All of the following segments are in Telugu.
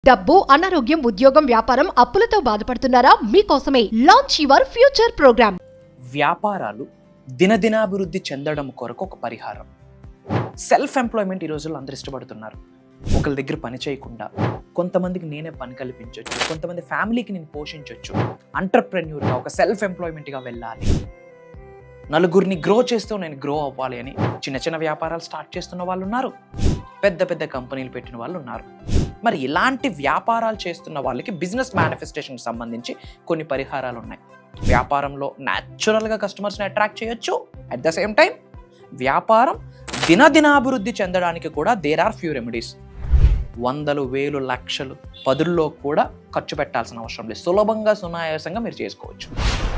డబ్బు, అనారోగ్యం, ఉద్యోగం, వ్యాపారం, అప్పులతో బాధపడుతున్నారా? మీకోసమే లాంచ్ యువర్ ఫ్యూచర్ ప్రోగ్రామ్. వ్యాపారాలు దినదినాభివృద్ధి చెందడం కొరకు ఒక పరిహారం. సెల్ఫ్ ఎంప్లాయ్మెంట్ ఈ రోజుల్లో అందరూ ఇష్టపడుతున్నారు. ఒకరి దగ్గర పని చేయకుండా కొంతమందికి నేనే పని కల్పించవచ్చు, కొంతమంది ఫ్యామిలీకి నేను పోషించవచ్చు. ఎంటర్‌ప్రెన్యూర్‌గా ఒక సెల్ఫ్ ఎంప్లాయ్మెంట్గా వెళ్ళాలి, నలుగురిని గ్రో చేస్తూ నేను గ్రో అవ్వాలి అని చిన్న చిన్న వ్యాపారాలు స్టార్ట్ చేస్తున్న వాళ్ళు ఉన్నారు, పెద్ద పెద్ద కంపెనీలు పెట్టిన వాళ్ళు ఉన్నారు. మరి ఇలాంటి వ్యాపారాలు చేస్తున్న వాళ్ళకి బిజినెస్ మేనిఫెస్టేషన్కి సంబంధించి కొన్ని పరిహారాలు ఉన్నాయి. వ్యాపారంలో న్యాచురల్గా కస్టమర్స్ని అట్రాక్ట్ చేయొచ్చు. అట్ ద సేమ్ టైం వ్యాపారం దినదినాభివృద్ధి చెందడానికి కూడా దేర్ ఆర్ ఫ్యూ రెమెడీస్. వందలు, వేలు, లక్షలు, పదుల్లో కూడా ఖర్చు పెట్టాల్సిన అవసరం లేదు. సులభంగా, సునాయాసంగా మీరు చేసుకోవచ్చు.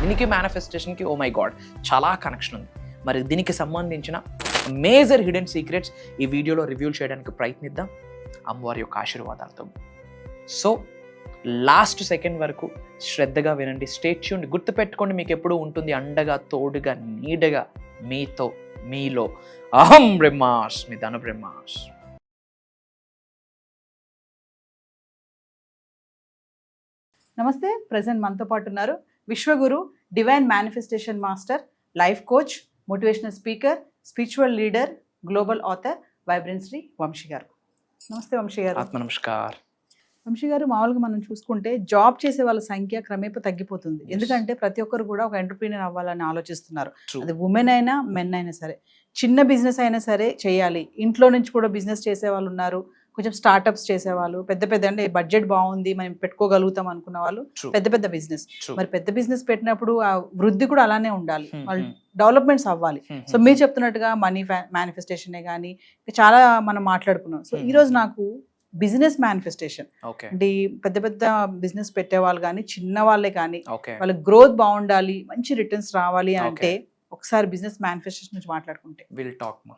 దీనికి మేనిఫెస్టేషన్కి ఓ మై గాడ్ చాలా కనెక్షన్ ఉంది. మరి దీనికి సంబంధించిన మేజర్ హిడెన్ సీక్రెట్స్ ఈ వీడియోలో రివ్యూ చేయడానికి ప్రయత్నిద్దాం అమ్మవారి యొక్క ఆశీర్వాదాలతో. సో లాస్ట్ సెకండ్ వరకు శ్రద్ధగా వినండి, స్టే ట్యూన్డ్. గుర్తుపెట్టుకోండి, మీకు ఎప్పుడూ ఉంటుంది అండగా, తోడుగా, నీడగా, మీతో, మీలో అహం బ్రహ్మాస్మి, ధన బ్రహ్మాస్మి. నమస్తే. ప్రజెంట్ మనతో పాటు ఉన్నారు Vishwaguru, divine manifestation master, life coach, motivational speaker, spiritual leader, global author vibrancy Vamshi garu. Namaste Vamsi గారు. ఆత్మ నమస్కార్. వంశీ గారు, మామూలుగా మనం చూసుకుంటే జాబ్ చేసే వాళ్ళ సంఖ్య క్రమేపీ తగ్గిపోతుంది. ఎందుకంటే ప్రతి ఒక్కరు కూడా ఒక ఎంటర్‌ప్రెన్యూర్ అవ్వాలని ఆలోచిస్తున్నారు. అది ఉమెన్ అయినా మెన్ అయినా సరే, చిన్న బిజినెస్ అయినా సరే చేయాలి. ఇంట్లో నుంచి కూడా బిజినెస్ చేసే వాళ్ళు ఉన్నారు, కొంచెం స్టార్టప్స్ చేసేవాళ్ళు, పెద్ద పెద్ద అంటే బడ్జెట్ బాగుంది మనం పెట్టుకోగలుగుతాం అనుకున్న వాళ్ళు పెద్ద పెద్ద బిజినెస్. మరి పెద్ద బిజినెస్ పెట్టినప్పుడు ఆ వృద్ధి కూడా అలానే ఉండాలి, వాళ్ళు డెవలప్మెంట్స్ అవ్వాలి. సో మీరు చెప్తున్నట్టుగా మనీ మేనిఫెస్టేషనే కానీ చాలా మనం మాట్లాడుకున్నాం. సో ఈ రోజు నాకు బిజినెస్ మేనిఫెస్టేషన్ అంటే పెద్ద పెద్ద బిజినెస్ పెట్టే వాళ్ళు కానీ చిన్న వాళ్ళే కానీ వాళ్ళ గ్రోత్ బాగుండాలి, మంచి రిటర్న్స్ రావాలి అంటే ఒకసారి బిజినెస్ మేనిఫెస్టేషన్ నుంచి మాట్లాడుకుంటే విల్ టాక్ మా.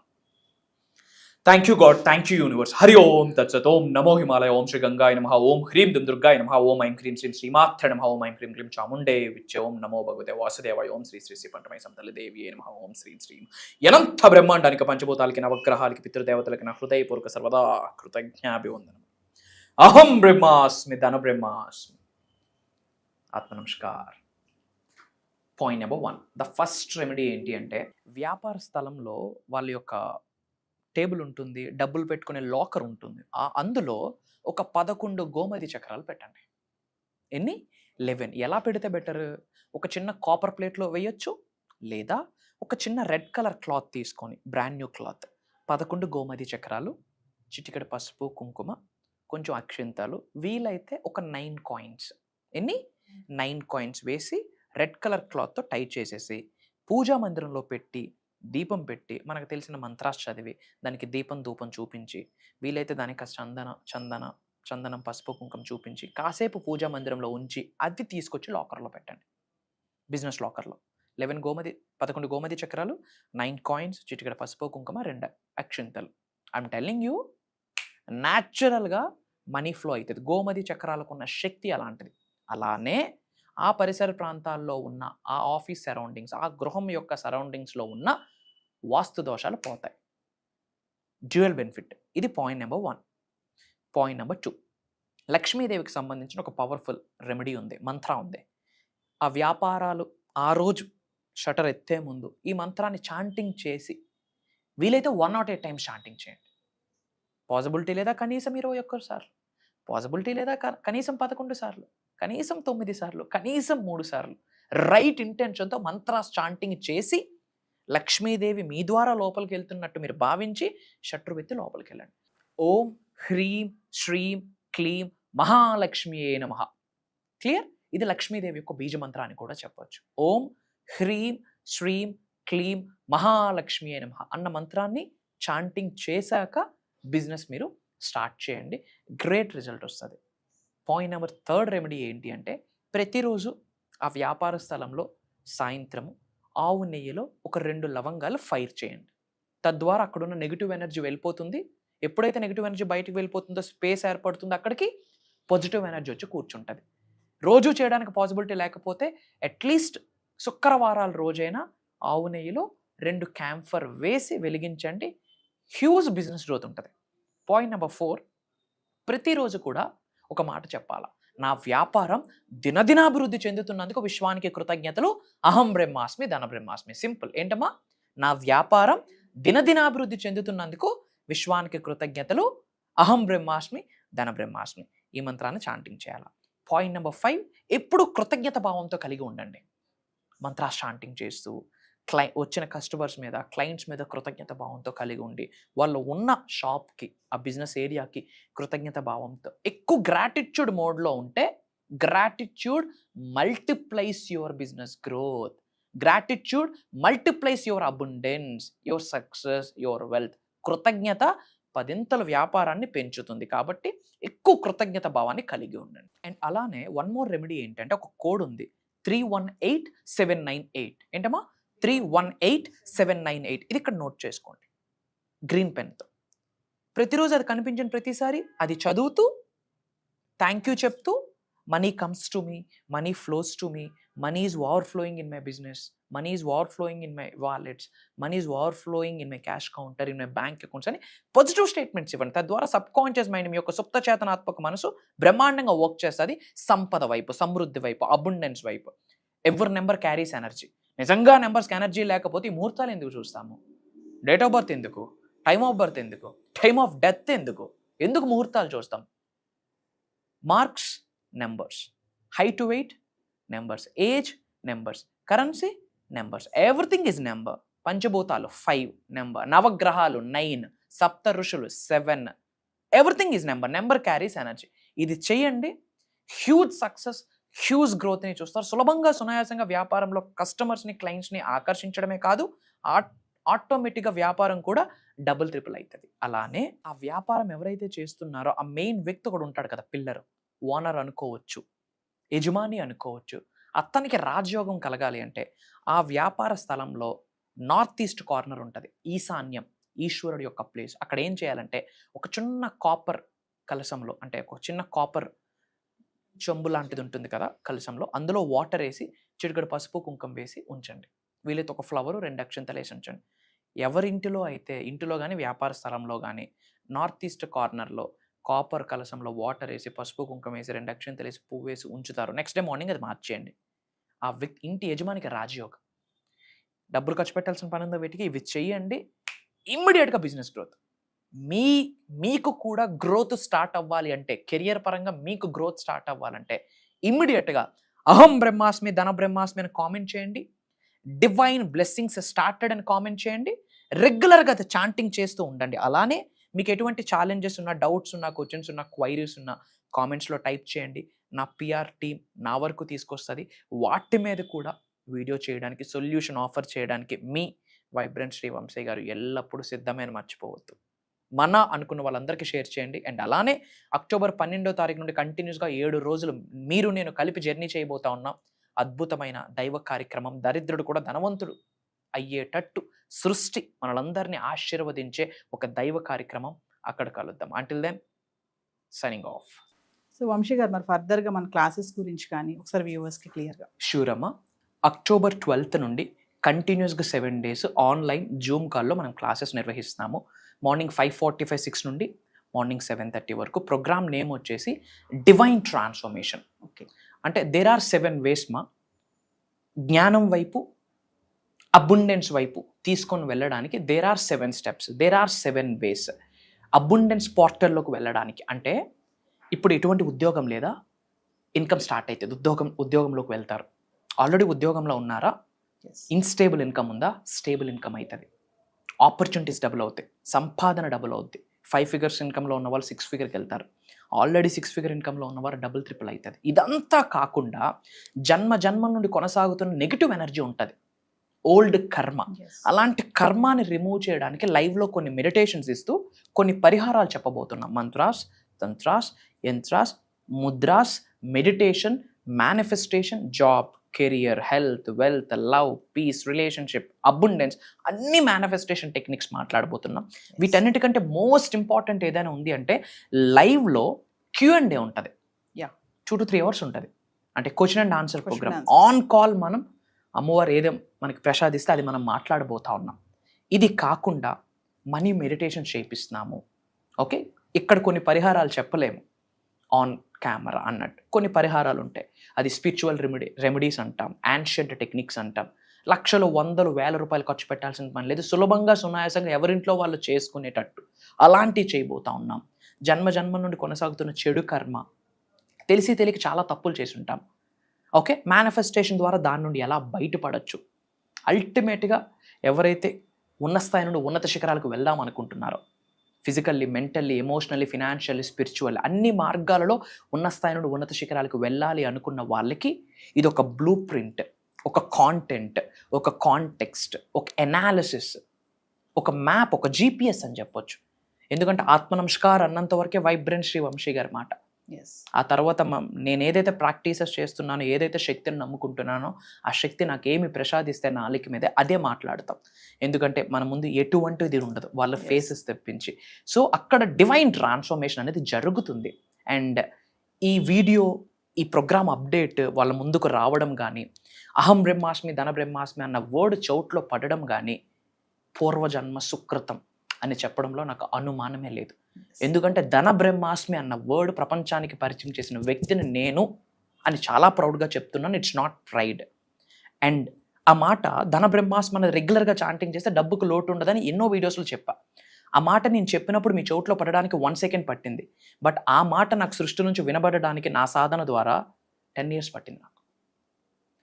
Thank you God, thank you universe. Hari ఓం తత్సత్. ఓం నమో హిమాలయ. ఓం శ్రీ గంగాయ నమః. ఓం హ్రీం దుర్గాయ నమః. ఓం ఐం హ్రీం శ్రీం శ్రీమాత్రే నమః. ఓం ఐం హ్రీం క్లీం చాముండే విచ్చే. ఓం నమో భగవతే వాసుదేవాయ. ఓం శ్రీ శ్రీ శ్రీ పంటమై సంతలి దేవి నమః. ఓం శ్రీం శ్రీం అనంత బ్రహ్మాండానికి, పంచభూతాలకి, నవగ్రహాలకి, పితృదేవతలకి నా హృదయపూర్వక సర్వదా కృతజ్ఞాభివందనం. అహం బ్రహ్మాస్మి, ధన బ్రహ్మాస్మి. ఆత్మ namaskar. Point number 1, the first remedy ఏంటి అంటే, వ్యాపార స్థలంలో వాళ్ళ యొక్క టేబుల్ ఉంటుంది, డబ్బులు పెట్టుకునే లాకర్ ఉంటుంది, అందులో ఒక 11 గోమతి చక్రాలు పెట్టండి. ఎన్ని? 11. ఎలా పెడితే బెటర్? ఒక చిన్న కాపర్ ప్లేట్లో వేయొచ్చు, లేదా ఒక చిన్న రెడ్ కలర్ క్లాత్ తీసుకొని, బ్రాండ్ న్యూ క్లాత్, 11 గోమతి చక్రాలు, చిటికెడు పసుపు, కుంకుమ, కొంచెం అక్షింతలు, వీలైతే ఒక 9 కాయిన్స్. ఎన్ని? 9 కాయిన్స్ వేసి రెడ్ కలర్ క్లాత్తో టై చేసేసి పూజా మందిరంలో పెట్టి, దీపం పెట్టి, మనకు తెలిసిన మంత్రాస్ చదివి దానికి దీపం ధూపం చూపించి, వీలైతే దానికి చందనం పసుపు కుంకుమ చూపించి కాసేపు పూజా మందిరంలో ఉంచి అది తీసుకొచ్చి లాకర్లో పెట్టండి, బిజినెస్ లాకర్లో. 11 గోమతి చక్రాలు, 9 కాయిన్స్, చిటికెడ పసుపు కుంకుమ, 2 అక్షింతలు. ఐఎమ్ టెల్లింగ్ యూ, న్యాచురల్గా మనీ ఫ్లో అవుతుంది. గోమతి చక్రాలకు ఉన్న శక్తి అలాంటిది. అలానే ఆ పరిసర ప్రాంతాల్లో ఉన్న ఆ ఆఫీస్ సరౌండింగ్స్, ఆ గృహం యొక్క సరౌండింగ్స్లో ఉన్న వాస్తు దోషాలు పోతాయి. Dual benefit. ఇది పాయింట్ నెంబర్ 1. పాయింట్ నెంబర్ 2, లక్ష్మీదేవికి సంబంధించిన ఒక పవర్ఫుల్ రెమెడీ ఉంది, మంత్ర ఉంది. ఆ వ్యాపారాలు ఆ రోజు షటర్ ఎత్తే ముందు ఈ మంత్రాన్ని చాంటింగ్ చేసి, వీలైతే 108 టైమ్స్ చాంటింగ్ చేయండి. పాసిబిలిటీ లేదా కనీసం 21 సార్లు, పాసిబిలిటీ లేదా కనీసం 11 సార్లు, కనీసం 9 సార్లు, కనీసం 3 సార్లు రైట్ ఇంటెన్షన్తో మంత్రాస్ చాంటింగ్ చేసి లక్ష్మీదేవి మీ ద్వారా లోపలికి వెళ్తున్నట్టు మీరు భావించి షట్రు వెత్తి లోపలికి వెళ్ళండి. ఓం హ్రీం శ్రీం క్లీం మహాలక్ష్మియే నమః. క్లియర్? ఇది లక్ష్మీదేవి యొక్క బీజమంత్ర అని కూడా చెప్పవచ్చు. ఓం హ్రీం శ్రీం క్లీం మహాలక్ష్మియే నమః అన్న మంత్రాన్ని చాంటింగ్ చేశాక బిజినెస్ మీరు స్టార్ట్ చేయండి, గ్రేట్ రిజల్ట్ వస్తుంది. పాయింట్ నెంబర్ 3 రెమెడీ ఏంటి అంటే, ప్రతిరోజు ఆ వ్యాపార స్థలంలో సాయంత్రము ఆవు నెయ్యిలో ఒక 2 లవంగాలు ఫైర్ చేయండి. తద్వారా అక్కడున్న నెగిటివ్ ఎనర్జీ వెళ్ళిపోతుంది. ఎప్పుడైతే నెగిటివ్ ఎనర్జీ బయటకు వెళ్ళిపోతుందో, స్పేస్ ఏర్పడుతుందో, అక్కడికి పాజిటివ్ ఎనర్జీ వచ్చి కూర్చుంటుంది. రోజు చేయడానికి పాసిబిలిటీ లేకపోతే అట్లీస్ట్ శుక్రవారాల రోజైనా ఆవు నెయ్యిలో 2 క్యాంఫర్ వేసి వెలిగించండి, హ్యూజ్ బిజినెస్ గ్రోత్ ఉంటుంది. పాయింట్ నెంబర్ 4, ప్రతిరోజు కూడా ఒక మాట చెప్పాలా, నా వ్యాపారం దినదినాభివృద్ధి చెందుతున్నందుకు విశ్వానికి కృతజ్ఞతలు, అహం బ్రహ్మాస్మి ధన బ్రహ్మాస్మి. సింపుల్. ఏంటమ్మా? నా వ్యాపారం దినదినాభివృద్ధి చెందుతున్నందుకు విశ్వానికి కృతజ్ఞతలు, అహం బ్రహ్మాస్మి ధన బ్రహ్మాస్మి. ఈ మంత్రాన్ని చాంటింగ్ చేయాలి. పాయింట్ నెంబర్ 5, ఎప్పుడు కృతజ్ఞత భావంతో కలిగి ఉండండి. మంత్రా చాంటింగ్ చేస్తూ వచ్చిన కస్టమర్స్ మీద, క్లయింట్స్ మీద కృతజ్ఞత భావంతో కలిగి ఉండి, వాళ్ళు ఉన్న షాప్కి, ఆ బిజినెస్ ఏరియాకి కృతజ్ఞత భావంతో ఎక్కువ గ్రాటిట్యూడ్ మోడ్లో ఉంటే, gratitude multiplies your business growth, gratitude multiplies your abundance, your success, your wealth. కృతజ్ఞత 10 వ్యాపారాన్ని పెంచుతుంది. కాబట్టి ఎక్కువ కృతజ్ఞత భావాన్ని కలిగి ఉండండి. అండ్ అలానే వన్ మోర్ రెమెడీ ఏంటంటే, ఒక కోడ్ ఉంది 318798. ఏంటమ్మా? 318798. ఇది ఇక్కడ నోట్ చేసుకోండి గ్రీన్ పెన్తో. ప్రతిరోజు అది కనిపించిన ప్రతిసారి అది చదువుతూ, థ్యాంక్ యూ చెప్తూ, money comes to me, money flows to me, money is over flowing in my business, money is over flowing in my wallets, money is over flowing in my cash counter, in my bank accounts అని పాజిటివ్ స్టేట్మెంట్స్ ఇవ్వండి. తద్వారా సబ్ కాన్షియస్ మైండ్, మీ యొక్క సుప్త చేతనాత్మక మనసు బ్రహ్మాండంగా వర్క్ చేస్తుంది సంపద వైపు, సమృద్ధి వైపు, అబుండెన్స్ వైపు. ఎవరి నెంబర్ క్యారీస్ ఎనర్జీ. నిజంగా నెంబర్స్కి ఎనర్జీ లేకపోతే ఈ ముహూర్తాలు ఎందుకు చూస్తాము? డేట్ ఆఫ్ బర్త్ ఎందుకు? టైమ్ ఆఫ్ బర్త్ ఎందుకు? టైమ్ ఆఫ్ డెత్ ఎందుకు? ఎందుకు ముహూర్తాలు చూస్తాం? Marks numbers, height to weight numbers, age numbers, currency numbers, everything is number. పంచభూతాలు 5 నెంబర్, నవగ్రహాలు 9, సప్త ఋషులు 7, everything is number. Number carries energy. ఇది చేయండి, హ్యూజ్ సక్సెస్, హ్యూజ్ గ్రోత్ని చూస్తారు. సులభంగా, సునాయాసంగా వ్యాపారంలో కస్టమర్స్ని, క్లయింట్స్ని ఆకర్షించడమే కాదు, ఆటోమేటిక్గా వ్యాపారం కూడా డబుల్ ట్రిపుల్ అవుతుంది. అలానే ఆ వ్యాపారం ఎవరైతే చేస్తున్నారో ఆ మెయిన్ వ్యక్తి ఒకడు ఉంటాడు కదా, పిల్లర్, ఓనర్ అనుకోవచ్చు, యజమాని అనుకోవచ్చు. అతనికి రాజయోగం కలగాలి అంటే ఆ వ్యాపార స్థలంలో నార్త్ ఈస్ట్ కార్నర్ ఉంటుంది, ఈశాన్యం, ఈశ్వరుడు యొక్క ప్లేస్. అక్కడ ఏం చేయాలంటే, ఒక చిన్న కాపర్ కలశంలో, అంటే ఒక చిన్న కాపర్ చెంబు లాంటిది ఉంటుంది కదా కలశంలో, అందులో వాటర్ వేసి చిటికెడు పసుపు కుంకుమ వేసి ఉంచండి. వీలైతే ఒక ఫ్లవరు 2 అక్షంతలు వేసి ఉంచండి. ఎవరింటిలో అయితే, ఇంటిలో కానీ వ్యాపార స్థలంలో కానీ నార్త్ ఈస్ట్ కార్నర్లో కాపర్ కలశంలో వాటర్ వేసి, పసుపు కుంకుమ వేసి, 2 అక్షంతలు వేసి, పువ్వు వేసి ఉంచుతారు. నెక్స్ట్ డే మార్నింగ్ అది మార్చేయండి. ఆ వ్యక్తి, ఇంటి యజమానికి రాజయోగం. డబ్బులు ఖర్చు పెట్టాల్సిన పని ఉందో వీటికి, ఇవి చెయ్యండి, ఇమ్మీడియట్గా బిజినెస్ గ్రోత్. మీకు కూడా గ్రోత్ స్టార్ట్ అవ్వాలి అంటే, కెరియర్ పరంగా మీకు గ్రోత్ స్టార్ట్ అవ్వాలంటే ఇమ్మీడియట్గా అహం బ్రహ్మాస్మి ధన బ్రహ్మాస్మి అని కామెంట్ చేయండి. డివైన్ బ్లెస్సింగ్స్ స్టార్టెడ్ అని కామెంట్ చేయండి. రెగ్యులర్గా అది చాంటింగ్ చేస్తూ ఉండండి. అలానే మీకు ఎటువంటి ఛాలెంజెస్ ఉన్నా, డౌట్స్ ఉన్నా, క్వశ్చన్స్ ఉన్నా, క్వైరీస్ ఉన్నా కామెంట్స్లో టైప్ చేయండి. నా పిఆర్ టీమ్ నా వరకు తీసుకొస్తుంది. వాటి మీద కూడా వీడియో చేయడానికి, సొల్యూషన్ ఆఫర్ చేయడానికి మీ వైబ్రెంట్ శ్రీ వంశీ గారు ఎల్లప్పుడూ సిద్ధమైన, మర్చిపోవద్దు. మన అనుకున్న వాళ్ళందరికీ షేర్ చేయండి. అండ్ అలానే అక్టోబర్ 12వ తారీఖు నుండి కంటిన్యూస్గా 7 రోజులు మీరు నేను కలిపి జర్నీ చేయబోతా ఉన్నాం. అద్భుతమైన దైవ కార్యక్రమం, దరిద్రుడు కూడా ధనవంతుడు అయ్యేటట్టు సృష్టి మనలందరినీ ఆశీర్వదించే ఒక దైవ కార్యక్రమం. అక్కడ కలుద్దాం. Until then signing off. So Vamsi గారు, మరి ఫర్దర్గా మన క్లాసెస్ గురించి కానీ ఒకసారి వ్యూవర్స్కి క్లియర్గా. షూర్ అమ్మా. అక్టోబర్ 12th నుండి కంటిన్యూస్గా 7 days ఆన్లైన్ జూమ్ కాల్లో మనం క్లాసెస్ నిర్వహిస్తున్నాము. మార్నింగ్ 5:45, 6 నుండి మార్నింగ్ 7:30 వరకు. ప్రోగ్రామ్ నేమ్ వచ్చేసి డివైన్ ట్రాన్స్ఫర్మేషన్. ఓకే, అంటే దేర్ ఆర్ 7 ways మా జ్ఞానం వైపు, అబుండెన్స్ వైపు తీసుకొని వెళ్ళడానికి. There are 7 steps, there are 7 ways. Abundance పోర్టల్లోకి వెళ్ళడానికి అంటే, ఇప్పుడు ఎటువంటి ఉద్యోగం లేదా, ఇన్కమ్ స్టార్ట్ అవుతుంది, ఉద్యోగంలోకి వెళ్తారు. ఆల్రెడీ ఉద్యోగంలో ఉన్నారా, ఇన్స్టేబుల్ ఇన్కమ్ ఉందా, స్టేబుల్ ఇన్కమ్ అవుతుంది. ఆపర్చునిటీస్ డబుల్ అవుతాయి, సంపాదన డబుల్ అవుద్ది. 5 figures ఇన్కమ్లో ఉన్న వాళ్ళు 6 figure వెళ్తారు. ఆల్రెడీ 6 figure ఇన్కమ్లో ఉన్నవారు డబుల్ ట్రిపుల్ అవుతుంది. ఇదంతా కాకుండా జన్మ నుండి కొనసాగుతున్న నెగిటివ్ ఎనర్జీ ఉంటుంది, ఓల్డ్ కర్మ. అలాంటి కర్మాని రిమూవ్ చేయడానికి లైవ్లో కొన్ని మెడిటేషన్స్ ఇస్తూ కొన్ని పరిహారాలు చెప్పబోతున్నాం. Mantras, tantras, yantras, mudras, meditation, manifestation, job, career, health, wealth, love, peace, relationship, abundance, అన్ని మేనిఫెస్టేషన్ టెక్నిక్స్ మాట్లాడబోతున్నాం. వీటన్నిటికంటే మోస్ట్ ఇంపార్టెంట్ ఏదైనా ఉంది అంటే, లైవ్లో Q&A ఉంటుంది. 2 to 3 hours ఉంటుంది. అంటే question and answer program. On call మనం అమ్మవారు ఏదో మనకి ప్రసాదిస్తే అది మనం మాట్లాడబోతా ఉన్నాం. ఇది కాకుండా మనీ మెడిటేషన్ చేపిస్తున్నాము. ఓకే, ఇక్కడ కొన్ని పరిహారాలు చెప్పలేము. ఆన్ కెమెరా అన్నట్టు. కొన్ని పరిహారాలు ఉంటాయి. అది స్పిరిచువల్ రెమెడీస్ అంటాం, యాన్షియంట్ టెక్నిక్స్ అంటాం. లక్షలు, వందలు, వేల రూపాయలు ఖర్చు పెట్టాల్సిన పని లేదు. సులభంగా, సునాయాసంగా ఎవరింట్లో వాళ్ళు చేసుకునేటట్టు అలాంటివి చేయబోతా ఉన్నాం. జన్మ నుండి కొనసాగుతున్న చెడు కర్మ, తెలిసి తెలియక చాలా తప్పులు చేసి ఉంటాం. ఓకే, మేనిఫెస్టేషన్ ద్వారా దాని నుండి ఎలా బయటపడచ్చు, అల్టిమేట్గా ఎవరైతే ఉన్న స్థాయి నుండి ఉన్నత శిఖరాలకు వెళ్దాం అనుకుంటున్నారో, physically, mentally, emotionally, financially, spiritual అన్ని మార్గాలలో ఉన్న స్థాయి నుండి ఉన్నత శిఖరాలకు వెళ్ళాలి అనుకున్న వాళ్ళకి ఇది ఒక బ్లూ ప్రింట్, ఒక కాంటెంట్, ఒక కాంటెక్స్ట్, ఒక ఎనాలిసిస్, ఒక మ్యాప్, ఒక GPS అని చెప్పొచ్చు. ఎందుకంటే ఆత్మనమస్కార్ అన్నంత వరకే వైబ్రెంట్ శ్రీ వంశీ గారి మాట. ఆ తర్వాత నేను ఏదైతే ప్రాక్టీసెస్ చేస్తున్నానో, ఏదైతే శక్తిని నమ్ముకుంటున్నానో, ఆ శక్తి నాకు ఏమి ప్రసాదిస్తే నా అలికి మీదే అదే మాట్లాడతాం. ఎందుకంటే మన ముందు ఎటువంటిది ఉండదు వాళ్ళ ఫేసెస్ తెప్పించి. సో అక్కడ డివైన్ ట్రాన్స్ఫర్మేషన్ అనేది జరుగుతుంది. అండ్ ఈ వీడియో, ఈ ప్రోగ్రామ్ అప్డేట్ వాళ్ళ ముందుకు రావడం కానీ, అహం బ్రహ్మాస్మి ధన బ్రహ్మాస్మి అన్న వర్డ్ చౌట్లో పడడం కానీ పూర్వజన్మ సుకృతం అని చెప్పడంలో నాకు అనుమానమే లేదు. ఎందుకంటే ధన బ్రహ్మాస్మి అన్న వర్డ్ ప్రపంచానికి పరిచయం చేసిన వ్యక్తిని నేను అని చాలా ప్రౌడ్గా చెప్తున్నాను. It's not pride. అండ్ ఆ మాట ధన బ్రహ్మాస్మి అనేది రెగ్యులర్గా చాంటింగ్ చేస్తే డబ్బుకు లోటు ఉండదని ఎన్నో వీడియోస్లో చెప్పా. ఆ మాట నేను చెప్పినప్పుడు మీ చోట్లో పడడానికి 1 సెకండ్ పట్టింది. బట్ ఆ మాట నాకు సృష్టి నుంచి వినబడడానికి నా సాధన ద్వారా 10 years పట్టింది నాకు.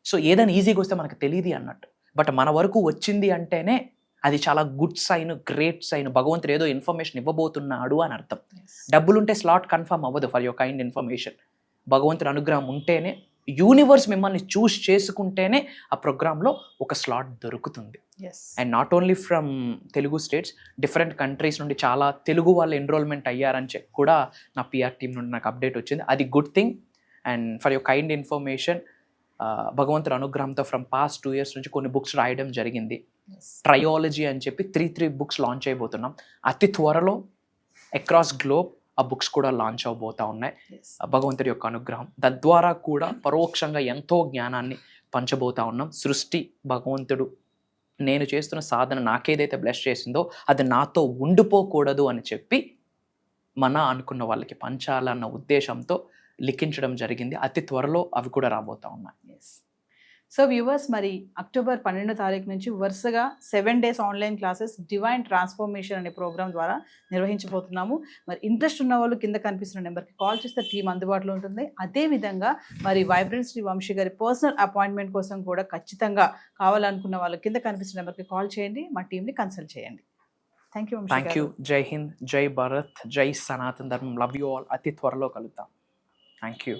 సో ఏదైనా ఈజీగా వస్తే మనకు తెలియదు అన్నట్టు. బట్ మన వరకు వచ్చింది అంటేనే అది చాలా గుడ్ సైన్, గ్రేట్ సైన్. భగవంతుడు ఏదో ఇన్ఫర్మేషన్ ఇవ్వబోతున్నాడు అని అర్థం. డబ్బులుంటే స్లాట్ కన్ఫర్మ్ అవ్వదు ఫర్ యువర్ కైండ్ ఇన్ఫర్మేషన్. భగవంతుడి అనుగ్రహం ఉంటేనే, యూనివర్స్ మిమ్మల్ని చూస్ చేసుకుంటేనే ఆ ప్రోగ్రాంలో ఒక స్లాట్ దొరుకుతుంది. And not only from Telugu states, different countries నుండి చాలా తెలుగు వాళ్ళు ఎన్రోల్మెంట్ అయ్యారని చెప్పి కూడా నా PR టీం నుండి నాకు అప్డేట్ వచ్చింది. అది good thing. And for your kind information, భగవంతుడి అనుగ్రహంతో ఫ్రమ్ పాస్ట్ 2 years నుంచి కొన్ని బుక్స్ రాయడం జరిగింది. ట్రయాలజీ అని చెప్పి 3 books లాంచ్ అయిపోతున్నాం. అతి త్వరలో అక్రాస్ గ్లోబ్ ఆ బుక్స్ కూడా లాంచ్ అవబోతా ఉన్నాయి. భగవంతుడి యొక్క అనుగ్రహం తద్వారా కూడా పరోక్షంగా ఎంతో జ్ఞానాన్ని పంచబోతా ఉన్నాం. సృష్టి భగవంతుడు నేను చేస్తున్న సాధన నాకేదైతే బ్లెస్ చేసిందో అది నాతో ఉండిపోకూడదు అని చెప్పి మన అనుకున్న వాళ్ళకి పంచాలన్న ఉద్దేశంతో లిఖించడం జరిగింది. అతి త్వరలో అవి కూడా రాబోతా ఉన్నాయి. సో వ్యూవర్స్, మరి అక్టోబర్ 12వ తారీఖు నుంచి వరుసగా 7 days online classes divine transformation అనే ప్రోగ్రామ్ ద్వారా నిర్వహించబోతున్నాము. మరి ఇంట్రెస్ట్ ఉన్న వాళ్ళు కింద కనిపిస్తున్న నెంబర్కి కాల్ చేస్తే టీం అందుబాటులో ఉంటుంది. అదేవిధంగా మరి వైబ్రెంట్ శ్రీ వంశీ గారి పర్సనల్ అపాయింట్మెంట్ కోసం కూడా ఖచ్చితంగా కావాలనుకున్న వాళ్ళు కింద కనిపిస్తున్న నెంబర్కి కాల్ చేయండి, మా టీంని కన్సల్ట్ చేయండి. Thank you. Thank you. జై హింద్, జై భారత్, జై సనాతన్ ధర్మం. Love you all. అతి త్వరలో కలుద్దాం. Thank you.